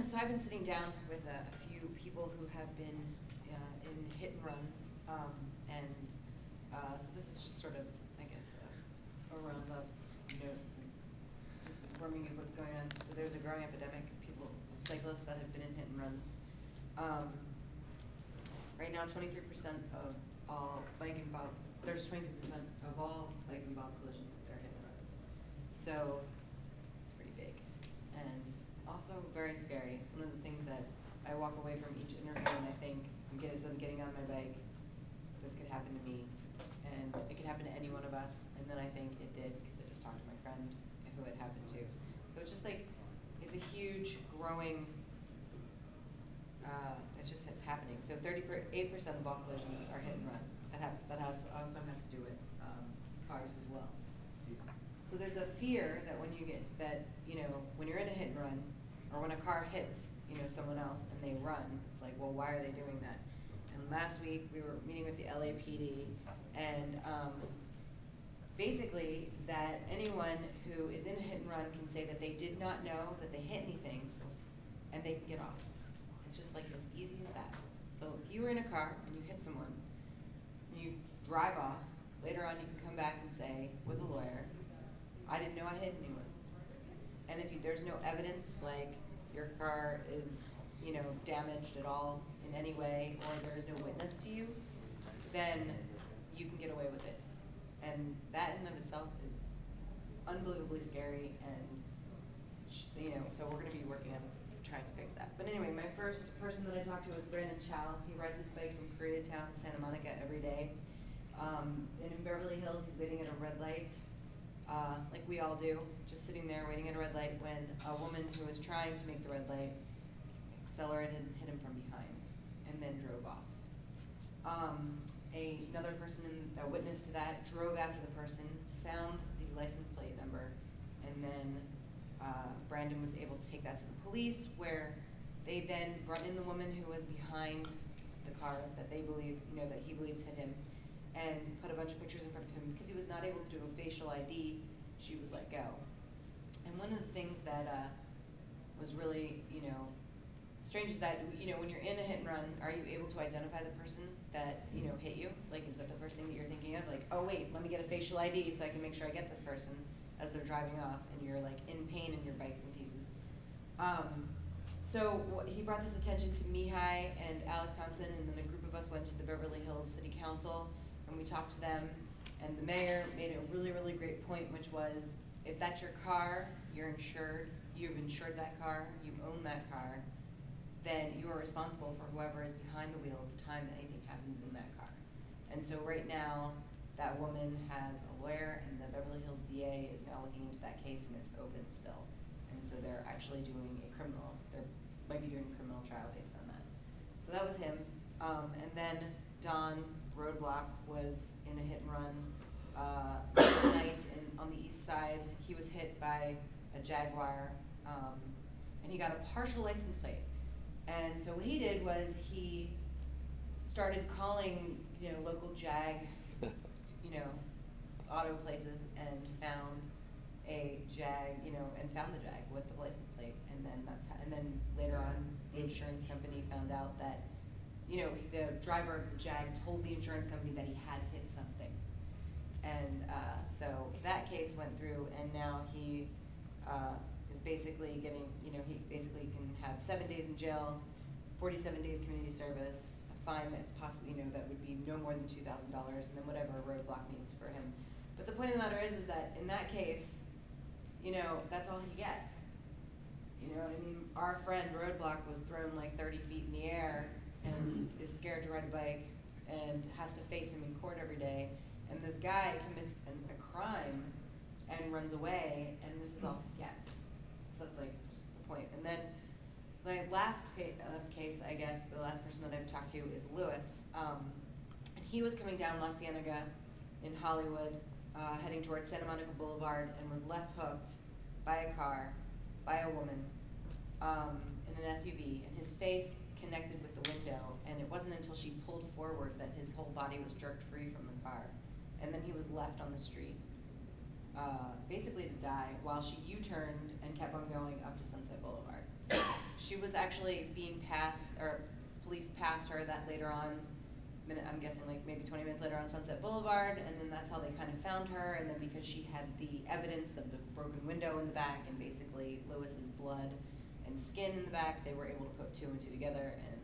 So I've been sitting down with a few people who have been in hit and runs, so this is just sort of, I guess, a roundup notes and just informing you of what's going on. So there's a growing epidemic of people, of cyclists that have been in hit and runs. Right now, 23% of all bike and bob, there's 23% of all bike and bob collisions that are hit and runs. So it's pretty big and also very scary. It's one of the things that I walk away from each interview and I think, as I'm getting on my bike, this could happen to me, and it could happen to any one of us. And then I think it did because I just talked to my friend who it happened to. So it's just like, it's a huge growing, it's happening. So 38% of all collisions are hit and run. That also has to do with cars as well. So there's a fear that when you get, when you're in a hit and run, or when a car hits, someone else and they run, it's like, well, why are they doing that? And last week we were meeting with the LAPD, and basically that anyone who is in a hit and run can say that they did not know that they hit anything, and they can get off. It's just like as easy as that. So if you were in a car and you hit someone, and you drive off, later on you can come back and say, with a lawyer, I didn't know I hit anyone. And if there's no evidence, like your car is, damaged at all in any way, or there is no witness to you, then you can get away with it. And that in and of itself is unbelievably scary, and so we're going to be working on trying to fix that. But anyway, my first person that I talked to was Brandon Chow. He rides his bike from Koreatown to Santa Monica every day. And in Beverly Hills, he's waiting at a red light, like we all do, just sitting there waiting at a red light when a woman who was trying to make the red light accelerated and hit him from behind and then drove off. Another person, a witness to that, drove after the person, found the license plate number, and then Brandon was able to take that to the police, where they then brought in the woman who was behind the car that they believe, that he believes hit him, and put a bunch of pictures in front of him. Because he was not able to do a facial ID, she was let go. And one of the things that was really, strange is that, when you're in a hit and run, are you able to identify the person that, hit you? Like, is that the first thing that you're thinking of? Like, oh wait, let me get a facial ID so I can make sure I get this person as they're driving off, and you're like in pain and your bike's in pieces. So he brought this attention to Mihai and Alex Thompson, and then a group of us went to the Beverly Hills City Council, and we talked to them, and the mayor made a really, really great point, which was, if that's your car, you're insured, you've insured that car, you own that car, then you are responsible for whoever is behind the wheel at the time that anything happens in that car. And so right now, that woman has a lawyer, and the Beverly Hills DA is now looking into that case, and it's open still. And so they're actually doing they might be doing a criminal trial based on that. So that was him. And then Don Roadblock was in a hit and run last night on the east side. He was hit by a Jaguar, and he got a partial license plate. And so what he did was he started calling, local Jag, auto places, and found a Jag, and found the Jag with the license plate. And then later on, the insurance company found out that, the driver of the Jag told the insurance company that he had hit something. And so that case went through, and now he is basically getting, he basically can have 7 days in jail, 47 days community service, a fine that possibly, that would be no more than $2,000, and then whatever a roadblock means for him. But the point of the matter is that in that case, that's all he gets. Our friend Roadblock was thrown like 30 feet in the air and is scared to ride a bike and has to face him in court every day. And this guy commits a crime and runs away, and this is all he gets. So it's like just the point. And then my last case, I guess, the last person that I've talked to is Lewis. And he was coming down La Cienega in Hollywood, heading towards Santa Monica Boulevard, and was left hooked by a car, by a woman, in an SUV, and his face connected with the window, and it wasn't until she pulled forward that his whole body was jerked free from the car. And then he was left on the street, basically to die, while she U-turned and kept on going up to Sunset Boulevard. She was actually being passed, or police passed her that later on, I'm guessing like maybe 20 minutes later on Sunset Boulevard, and then that's how they kind of found her, and then because she had the evidence of the broken window in the back and basically Lewis's blood and skin in the back, they were able to put 2 and 2 together and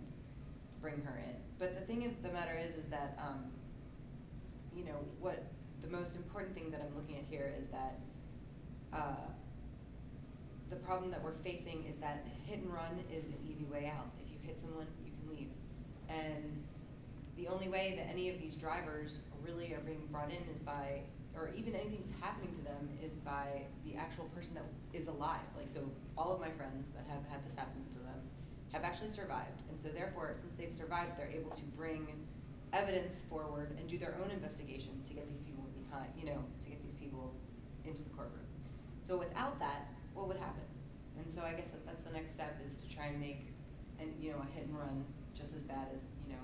bring her in. But the thing of the matter is that, you know, what the most important thing that I'm looking at here is that the problem that we're facing is that hit and run is an easy way out. If you hit someone, you can leave. And the only way that any of these drivers really are being brought in is by, or even anything's happening to them, is by the actual person that is alive. Like, so all of my friends that have had this happen to them have actually survived. And so therefore, since they've survived, they're able to bring evidence forward and do their own investigation to get these people behind, you know, to get these people into the courtroom. So without that, what would happen? And so I guess that's the next step, is to try and make, you know, a hit and run just as bad as, you know,